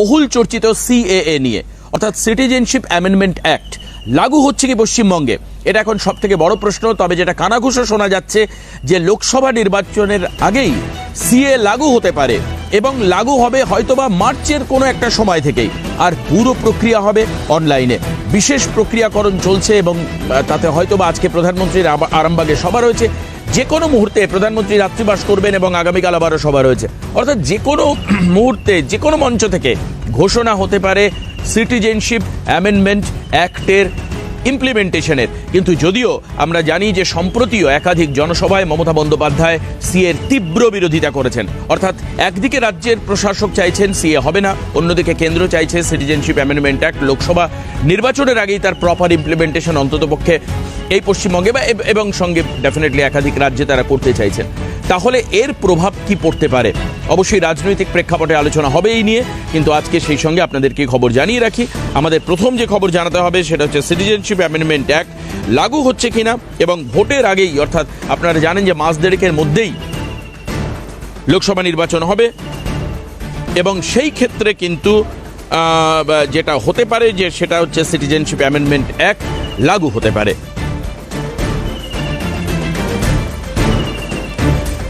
বহুল চর্চিত সিএএ নিয়ে, অর্থাৎ সিটিজেনশিপ অ্যামেন্ডমেন্ট অ্যাক্ট লাগু হচ্ছে কি পশ্চিমবঙ্গে, এটা এখন সব থেকে বড় প্রশ্ন। তবে যেটা কানাঘুষো শোনা যাচ্ছে যে লোকসভা নির্বাচনের আগেই সিএ লাগু হতে পারে এবং লাগু হবে হয়তোবা মার্চের কোনো একটা সময় থেকেই, আর পুরো প্রক্রিয়া হবে অনলাইনে। বিশেষ প্রক্রিয়াকরণ চলছে এবং তাতে হয়তোবা আজকে প্রধানমন্ত্রীর আরামবাগে সভা রয়েছে, যে কোনো মুহূর্তে প্রধানমন্ত্রী রাত্রিবাস করবেন এবং আগামীকাল আবারও সভা রয়েছে। অর্থাৎ যে কোনো মুহূর্তে যে কোনো মঞ্চ থেকে ঘোষণা হতে পারে সিটিজেনশিপ অ্যামেন্ডমেন্ট অ্যাক্টের ইমপ্লিমেন্টেশনের। কিন্তু যদিও আমরা জানি যে সম্প্রতিও একাধিক জনসভায় মমতা বন্দ্যোপাধ্যায় সিএর তীব্র বিরোধিতা করেছেন। অর্থাৎ একদিকে রাজ্যের প্রশাসক চাইছেন সিএ হবে না, অন্যদিকে কেন্দ্র চাইছে সিটিজেনশিপ অ্যামেন্ডমেন্ট অ্যাক্ট লোকসভা নির্বাচনের আগেই তার প্রপার ইমপ্লিমেন্টেশন অন্ততপক্ষে এই পশ্চিমবঙ্গে এবং সঙ্গে ডেফিনেটলি একাধিক রাজ্যে তারা করতে চাইছেন। তাহলে এর প্রভাব কি পড়তে পারে? অবশ্যই রাজনৈতিক প্রেক্ষাপটে আলোচনা হবে এই নিয়ে, কিন্তু আজকে সেই সঙ্গে আপনাদেরকে খবর জানিয়ে রাখি। আমাদের প্রথম যে খবর জানাতে হবে সেটা হচ্ছে সিটিজেনশিপ অ্যামেন্ডমেন্ট অ্যাক্ট লাগু হচ্ছে কিনা এবং ভোটের আগেই, অর্থাৎ আপনারা জানেন যে মাস দেড়েকের মধ্যেই লোকসভা নির্বাচন হবে এবং সেই ক্ষেত্রে কিন্তু যেটা হতে পারে যে সেটা হচ্ছে সিটিজেনশিপ অ্যামেন্ডমেন্ট অ্যাক্ট লাগু হতে পারে।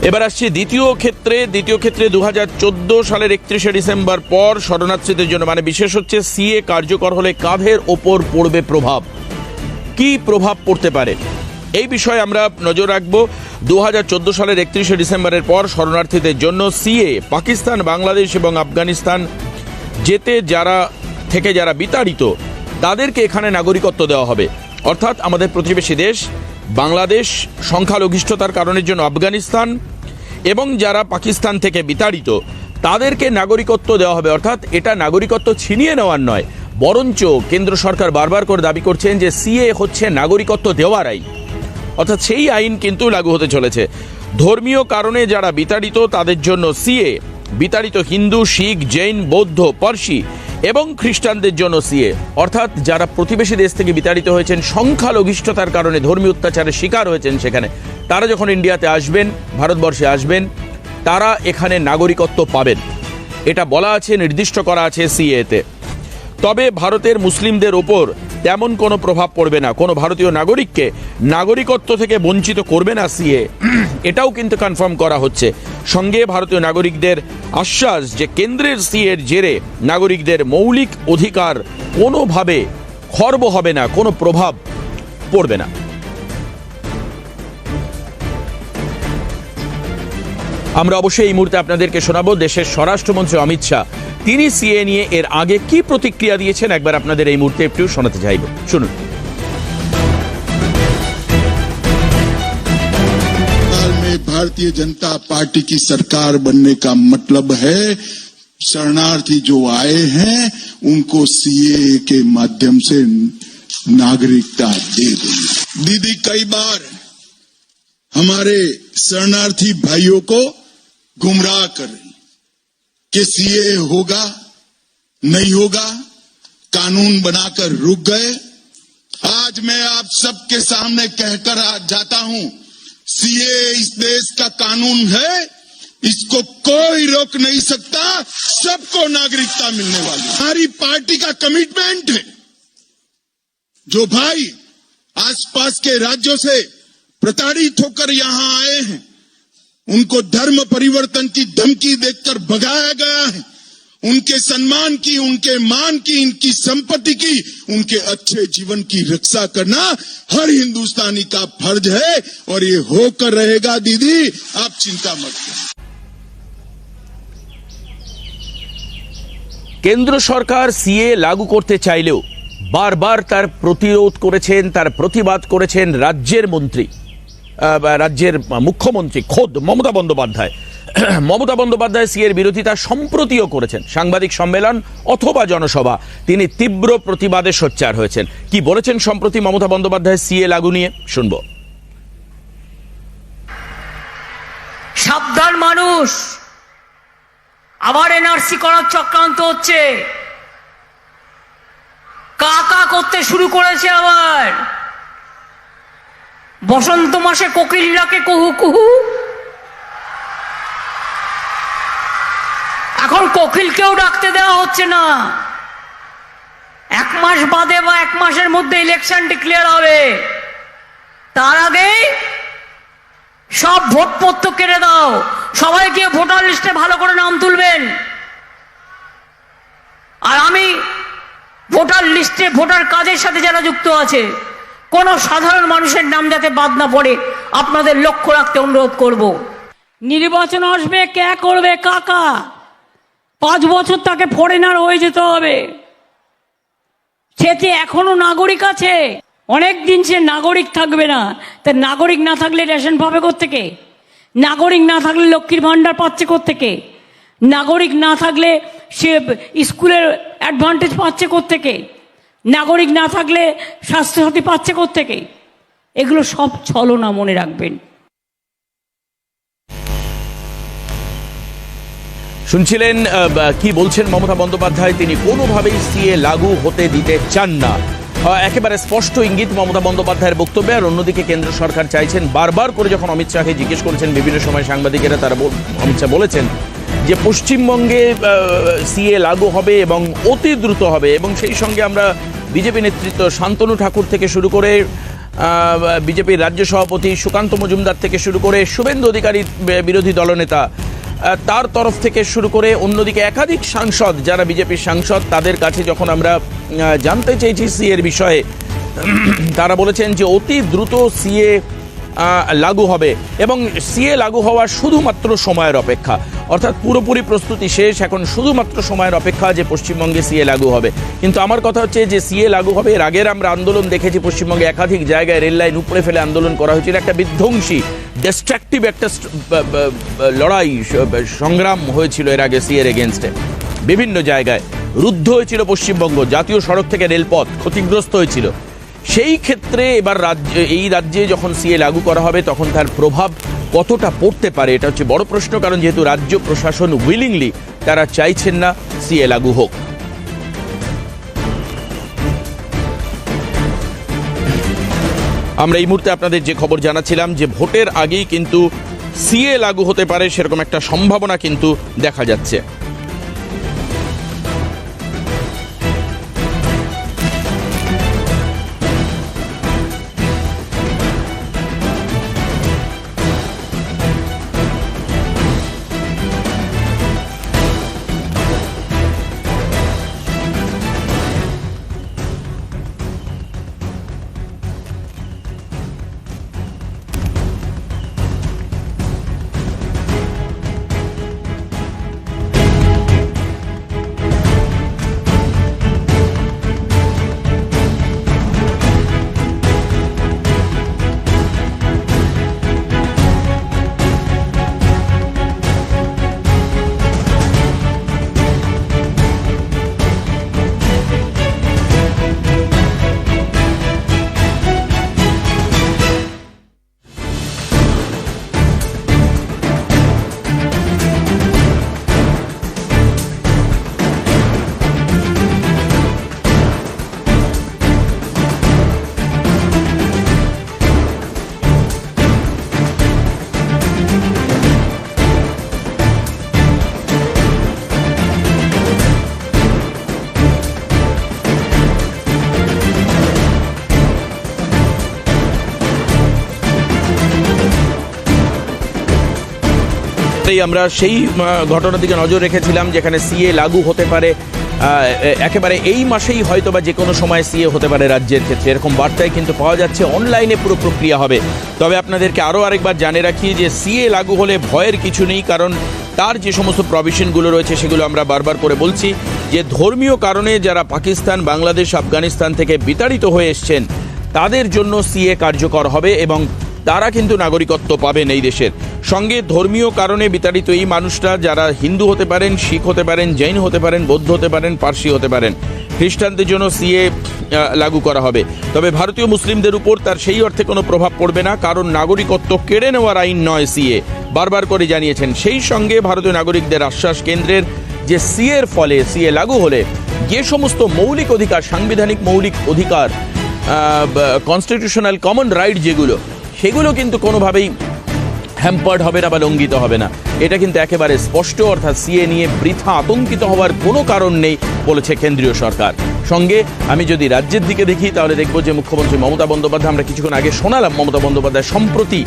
এবার আসছি দ্বিতীয় ক্ষেত্রে 2014 সালের 31শে ডিসেম্বর পর শরণার্থীদের জন্য মানে বিশেষ হচ্ছে সিএ কার্যকর হলে কাদের ওপর পড়বে প্রভাব, কি প্রভাব পড়তে পারে এই বিষয়ে আমরা নজর রাখবো। 2014 সালের 31শে ডিসেম্বরের পর শরণার্থীদের জন্য সিএ পাকিস্তান, বাংলাদেশ এবং আফগানিস্তান যেতে যারা বিতাড়িত তাদেরকে এখানে নাগরিকত্ব দেওয়া হবে। অর্থাৎ আমাদের প্রতিবেশী দেশ বাংলাদেশ সংখ্যালঘিষ্ঠতার কারণের জন্য আফগানিস্তান এবং যারা পাকিস্তান থেকে বিতাড়িত তাদেরকে নাগরিকত্ব দেওয়া হবে। অর্থাৎ এটা নাগরিকত্ব ছিনিয়ে নেওয়ার নয়, বরঞ্চ কেন্দ্র সরকার বারবার করে দাবি করছেন যে সিএ হচ্ছে নাগরিকত্ব দেওয়ার আইন, অর্থাৎ সেই আইন কিন্তু লাগু হতে চলেছে। ধর্মীয় কারণে যারা বিতাড়িত তাদের জন্য সিএ, বিতাড়িত হিন্দু, শিখ, জৈন, বৌদ্ধ, পারসি এবং খ্রিস্টানদের জন্য সিএ। অর্থাৎ যারা প্রতিবেশী দেশ থেকে বিতাড়িত হয়েছেন, সংখ্যালঘিষ্ঠতার কারণে ধর্মীয় অত্যাচারের শিকার হয়েছেন সেখানে, তারা যখন ইন্ডিয়াতে আসবেন, ভারতবর্ষে আসবেন, তারা এখানে নাগরিকত্ব পাবেন। এটা বলা আছে, নির্দিষ্ট করা আছে সিএতে। তবে ভারতের মুসলিমদের ওপর তেমন কোনো প্রভাব পড়বে না, কোনো ভারতীয় নাগরিককে নাগরিকত্ব থেকে বঞ্চিত করবে না সিএ, এটাও কিন্তু কনফার্ম করা হচ্ছে। সঙ্গে ভারতীয় নাগরিকদের আশ্বাস যে কেন্দ্রের সিএর জেরে নাগরিকদের মৌলিক অধিকার কোনোভাবে খর্ব হবে না, কোনো প্রভাব পড়বে না। আমরা অবশ্যই এই মুহূর্তে আপনাদেরকে শোনাবো দেশের স্বরাষ্ট্রমন্ত্রী অমিত শাহ, তিনি সিএ নিয়ে এর আগে কি প্রতিক্রিয়া দিয়েছেন, একবার আপনাদের এই মুহূর্তে একটু শোনাতে চাইব, শুনুন। भारतीय जनता पार्टी की सरकार बनने का मतलब है शरणार्थी जो आए हैं उनको सीए के माध्यम से नागरिकता दे देंगे। दीदी कई बार हमारे शरणार्थी भाइयों को गुमराह कर रही कि सीए होगा नहीं होगा, कानून बनाकर रुक गए। आज मैं आप सबके सामने कहकर जाता हूं, सीए इस देश का कानून है, इसको कोई रोक नहीं सकता, सबको नागरिकता मिलने वाली। हमारी पार्टी का कमिटमेंट है। जो भाई आसपास के राज्यों से प्रताड़ित होकर यहां आए हैं, उनको धर्म परिवर्तन की धमकी देकर भगाया गया है, उनके सम्मान की, उनके मान की, इनकी संपत्ति की, उनके अच्छे जीवन की रक्षा करना हर हिंदुस्तानी का फर्ज है और ये होकर रहेगा। दीदी आप चिंता मत करें। কেন্দ্র সরকার সিএ লাগু করতে চাইলেও বারবার তার প্রতিরোধ করেছেন, তার প্রতিবাদ করেছেন রাজ্যের মুখ্যমন্ত্রী খোদ মমতা বন্দ্যোপাধ্যায়। মমতা বন্দ্যোপাধ্যায় সিএর বিরোধিতা সম্প্রতিও করেছেন, সাংবাদিক সম্মেলন অথবা জনসভা তিনি তীব্র প্রতিবাদে সোচ্চার হয়েছেন। কি বলেছেন সম্প্রতি মমতা বন্দ্যোপাধ্যায় সিএ লাগু নিয়ে, শুনব। সাবধান মানুষ, আবার এনআরসি করার চক্রান্ত হচ্ছে, কাকা করতে শুরু করেছে আবার। বসন্ত মাসে কোকিল ডাকে কুহু কুহু, এখন কোকিলকেও ডাকতে দেওয়া হচ্ছে না। 1 মাস বাদে বা 1 মাসের মধ্যে ইলেকশন ডিক্লেয়ার হবে, তার আগে সব ভোটপত্র কেড়ে দাও, সবাইকে ভোটার লিস্টে ভালো করে নাম তুলবেন। আর আমি ভোটার লিস্টে ভোটার কাজের সাথে যারা যুক্ত আছে, কোনো সাধারণ মানুষের নাম যাতে বাদ না পড়ে আপনাদের লক্ষ্য রাখতে অনুরোধ করব। নির্বাচন আসবে, কে করবে কাকা? 5 বছর তাকে ফরেনার হয়ে যেতে হবে। সেতে এখনো নাগরিক আছে, অনেক দিন সে নাগরিক থাকবে না। তা নাগরিক না থাকলে রেশন পাবে কোত্থেকে? নাগরিক না থাকলে লক্ষ্মীর ভাণ্ডার পাচ্ছে কোত্থেকে? নাগরিক না থাকলে সে স্কুলের অ্যাডভান্টেজ পাচ্ছে কোত্থেকে? নাগরিক না থাকলে স্বাস্থ্যসাথী পাচ্ছে কোত্থেকে? এগুলো সব ছলনা, মনে রাখবেন। শুনছিলেন কি বলছেন মমতা বন্দ্যোপাধ্যায়। তিনি কোনোভাবেই সিএ লাগু হতে দিতে চান না, একেবারে স্পষ্ট ইঙ্গিত মমতা বন্দ্যোপাধ্যায়ের বক্তব্যে। আর অন্যদিকে কেন্দ্র সরকার চাইছেন, বারবার করে যখন অমিত শাহকে জিজ্ঞেস করেছেন বিভিন্ন সময় সাংবাদিকেরা, তারা অমিত শাহ বলেছেন যে পশ্চিমবঙ্গে সিএ লাগু হবে এবং অতি দ্রুত হবে। এবং সেই সঙ্গে আমরা বিজেপি নেতৃত্ব শান্তনু ঠাকুর থেকে শুরু করে বিজেপির রাজ্য সভাপতি সুকান্ত মজুমদার থেকে শুরু করে শুভেন্দু অধিকারী বিরোধী দলনেতা, তার তরফ থেকে শুরু করে অন্যদিকে একাধিক সাংসদ যারা বিজেপির সাংসদ, তাদের কাছে যখন আমরা জানতে চেয়েছি সিএর বিষয়ে, তারা বলেছেন যে অতি দ্রুত সিএ লাগু হবে এবং সিএ লাগু হওয়া শুধুমাত্র সময়ের অপেক্ষা। অর্থাৎ পুরোপুরি প্রস্তুতি শেষ, এখন শুধুমাত্র সময়ের অপেক্ষা যে পশ্চিমবঙ্গে সিএ লাগু হবে। কিন্তু আমার কথা হচ্ছে যে সিএ লাগু হবে, এর আগের আমরা আন্দোলন দেখেছি পশ্চিমবঙ্গে একাধিক জায়গায় রেল লাইন উপড়ে ফেলে আন্দোলন করা হয়েছিল। একটা বিধ্বংসী ডিস্ট্রাকটিভ একটা লড়াই সংগ্রাম হয়েছিল এর আগে সিএর এগেনস্টে। বিভিন্ন জায়গায় রুদ্ধ হয়েছিল পশ্চিমবঙ্গ, জাতীয় সড়ক থেকে রেলপথ ক্ষতিগ্রস্ত হয়েছিল। সেই ক্ষেত্রে এবার এই রাজ্যে যখন সিএ লাগু করা হবে তখন তার প্রভাব কতটা পড়তে পারে, এটা হচ্ছে বড় প্রশ্ন। কারণ যেহেতু রাজ্য প্রশাসন উইলিংলি তারা চাইছেন না সিএ লাগু হোক। আমরা এই মুহূর্তে আপনাদের যে খবর জানাচ্ছিলাম যে ভোটের আগেই কিন্তু সিএ লাগু হতে পারে, সেরকম একটা সম্ভাবনা কিন্তু দেখা যাচ্ছে। আমরা সেই ঘটনার দিকে নজর রেখেছিলাম যেখানে সিএ লাগু হতে পারে একেবারে এই মাসেই, হয়তো বা যে কোনো সময় সিএ হতে পারে রাজ্যের ক্ষেত্রে, এরকম বার্তায় কিন্তু পাওয়া যাচ্ছে। অনলাইনে পুরো প্রক্রিয়া হবে। তবে আপনাদেরকে আরও আরেকবার জানিয়ে রাখি যে সিএ লাগু হলে ভয়ের কিছু নেই, কারণ তার যে সমস্ত প্রভিশনগুলো রয়েছে সেগুলো আমরা বারবার করে বলছি যে ধর্মীয় কারণে যারা পাকিস্তান, বাংলাদেশ, আফগানিস্তান থেকে বিতাড়িত হয়ে এসছেন তাদের জন্য সিএ কার্যকর হবে এবং তারা কিন্তু নাগরিকত্ব পাবেন এই দেশের। সঙ্গে ধর্মীয় কারণে বিতাড়িত এই মানুষরা যারা হিন্দু হতে পারেন, শিখ হতে পারেন, জৈন হতে পারেন, বৌদ্ধ হতে পারেন, পার্সি হতে পারেন, খ্রিস্টানদের জন্য সিএ লাগু করা হবে। তবে ভারতীয় মুসলিমদের উপর তার সেই অর্থে কোনো প্রভাব পড়বে না, কারণ নাগরিকত্ব কেড়ে নেওয়ার আইন নয় সিএ, বারবার করে জানিয়েছেন। সেই সঙ্গে ভারতীয় নাগরিকদের আশ্বাস কেন্দ্রের যে সিএর ফলে, সিএ লাগু হলে যে সমস্ত মৌলিক অধিকার, সাংবিধানিক মৌলিক অধিকার, কনস্টিটিউশনাল কমন রাইট যেগুলো, সেগুলো কিন্তু কোনোভাবেই হ্যাম্পার্ড হবে না বা লঙ্ঘিত হবে না, এটা কিন্তু একেবারে স্পষ্ট। অর্থাৎ সিএ নিয়ে বৃথা আতঙ্কিত হওয়ার কোনো কারণ নেই বলেছে কেন্দ্রীয় সরকার। সঙ্গে আমি যদি রাজ্যের দিকে দেখি তাহলে দেখব যে মুখ্যমন্ত্রী মমতা বন্দ্যোপাধ্যায়, আমরা কিছুক্ষণ আগে শোনালাম মমতা বন্দ্যোপাধ্যায় সম্প্রতি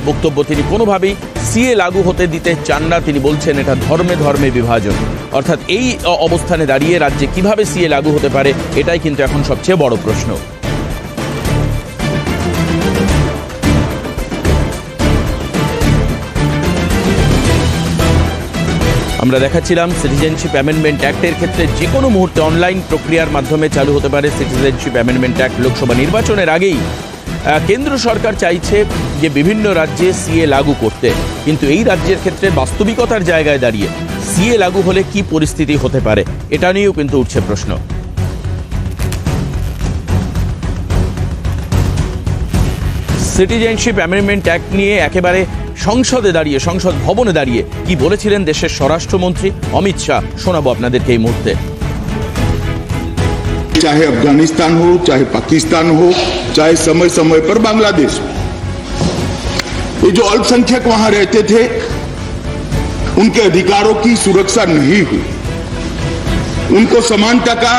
বক্তব্য, তিনি কোনোভাবেই সিএ লাগু হতে দিতে চান না। তিনি বলছেন এটা ধর্মে ধর্মে বিভাজন। অর্থাৎ এই অবস্থানে দাঁড়িয়ে রাজ্যে কিভাবে সিএ লাগু হতে পারে, এটাই কিন্তু এখন সবচেয়ে বড় প্রশ্ন। আমরা দেখাচ্ছিলাম সিটিজেনশিপ অ্যামেন্ডমেন্ট অ্যাক্টের ক্ষেত্রে যে কোনো মুহূর্তে অনলাইন প্রক্রিয়ার মাধ্যমে চালু হতে পারে সিটিজেনশিপ অ্যামেন্ডমেন্ট অ্যাক্ট। লোকসভা নির্বাচনের আগেই কেন্দ্র সরকার চাইছে যে বিভিন্ন রাজ্যে সিএ লাগু করতে, কিন্তু এই রাজ্যের ক্ষেত্রে বাস্তবিকতার জায়গায় দাঁড়িয়ে সিএ লাগু হলে কি পরিস্থিতি হতে পারে, এটা নিয়েও কিন্তু উঠছে প্রশ্ন। সিটিজেনশিপ অ্যামেন্ডমেন্ট অ্যাক্ট নিয়ে একেবারে সংসদে দাঁড়িয়ে, সংসদ ভবনে দাঁড়িয়ে কি বলেছিলেন দেশের স্বরাষ্ট্রমন্ত্রী অমিত শাহ, শোনাবো আপনাদেরকে এই মুহূর্তে। चाहे अफगानिस्तान हो, चाहे पाकिस्तान हो, चाहे समय समय पर बांग्लादेश हो, ये जो अल्पसंख्यक वहां रहते थे उनके अधिकारों की सुरक्षा नहीं हुई, उनको समानता का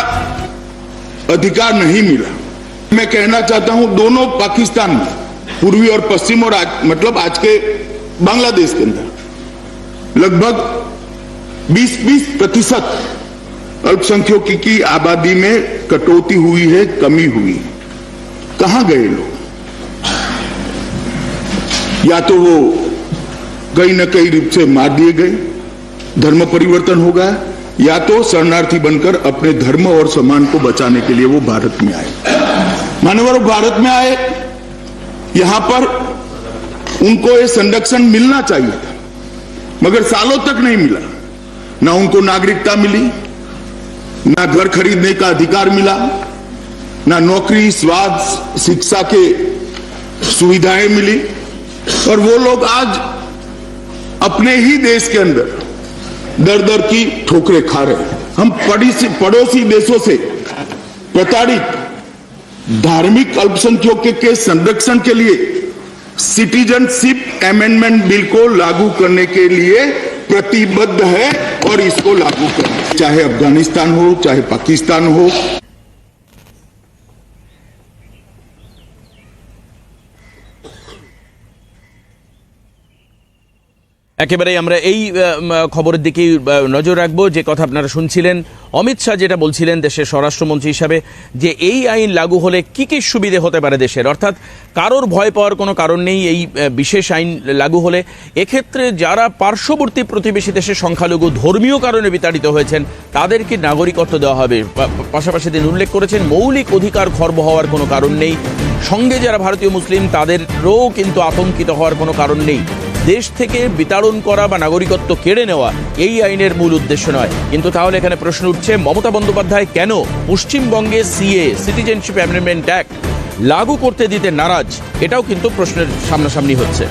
अधिकार नहीं मिला। मैं कहना चाहता हूं दोनों पाकिस्तान में, पूर्वी और पश्चिम और मतलब आज के बांग्लादेश के अंदर लगभग 20% अल्पसंख्यकों की आबादी में कटौती हुई है, कमी हुई। कहां गए लोग? या तो वो कहीं न कहीं रूप से मार दिए गए, धर्म परिवर्तन हो गया, या तो शरणार्थी बनकर अपने धर्म और सम्मान को बचाने के लिए वो भारत में आए। मानवर भारत में आए, यहां पर उनको ये संरक्षण मिलना चाहिए था, मगर सालों तक नहीं मिला। ना उनको नागरिकता मिली, ना घर खरीदने का अधिकार मिला, ना नौकरी, स्वास्थ्य, शिक्षा के सुविधाएं मिली, और वो लोग आज अपने ही देश के अंदर दर दर की ठोकरें खा रहे हैं। हम पड़ोसी देशों से प्रताड़ित धार्मिक अल्पसंख्यकों के संरक्षण के लिए सिटीजनशिप अमेंडमेंट बिल को लागू करने के लिए प्रतिबद्ध है और इसको लागू करें, चाहे अफगानिस्तान हो, चाहे पाकिस्तान हो। একেবারেই আমরা এই খবরের দিকেই নজর রাখবো। যে কথা আপনারা শুনছিলেন, অমিত শাহ যেটা বলছিলেন দেশের স্বরাষ্ট্রমন্ত্রী হিসাবে, যে এই আইন লাগু হলে কি কি সুবিধে হতে পারে দেশের। অর্থাৎ কারোর ভয় পাওয়ার কোনো কারণ নেই এই বিশেষ আইন লাগু হলে। এক্ষেত্রে যারা পার্শ্ববর্তী প্রতিবেশী দেশের সংখ্যালঘু ধর্মীয় কারণে বিতাড়িত হয়েছেন তাদেরকে নাগরিকত্ব দেওয়া হবে। পাশাপাশি তিনি উল্লেখ করেছেন মৌলিক অধিকার খর্ব হওয়ার কোনো কারণ নেই। সঙ্গে যারা ভারতীয় মুসলিম তাদেরও কিন্তু আতঙ্কিত হওয়ার কোনো কারণ নেই। দেশ থেকে বিতাড়ন করা বা নাগরিকত্ব কেড়ে নেওয়া এই আইনের মূল উদ্দেশ্য নয়। কিন্তু তাহলে এখানে প্রশ্ন উঠছে, মমতা বন্দ্যোপাধ্যায় কেন পশ্চিমবঙ্গে সিএ, সিটিজেনশিপ অ্যামেন্ডমেন্ট অ্যাক্ট লাগু করতে দিতে নারাজ? এটাও কিন্তু প্রশ্নের সামনাসামনি হচ্ছে।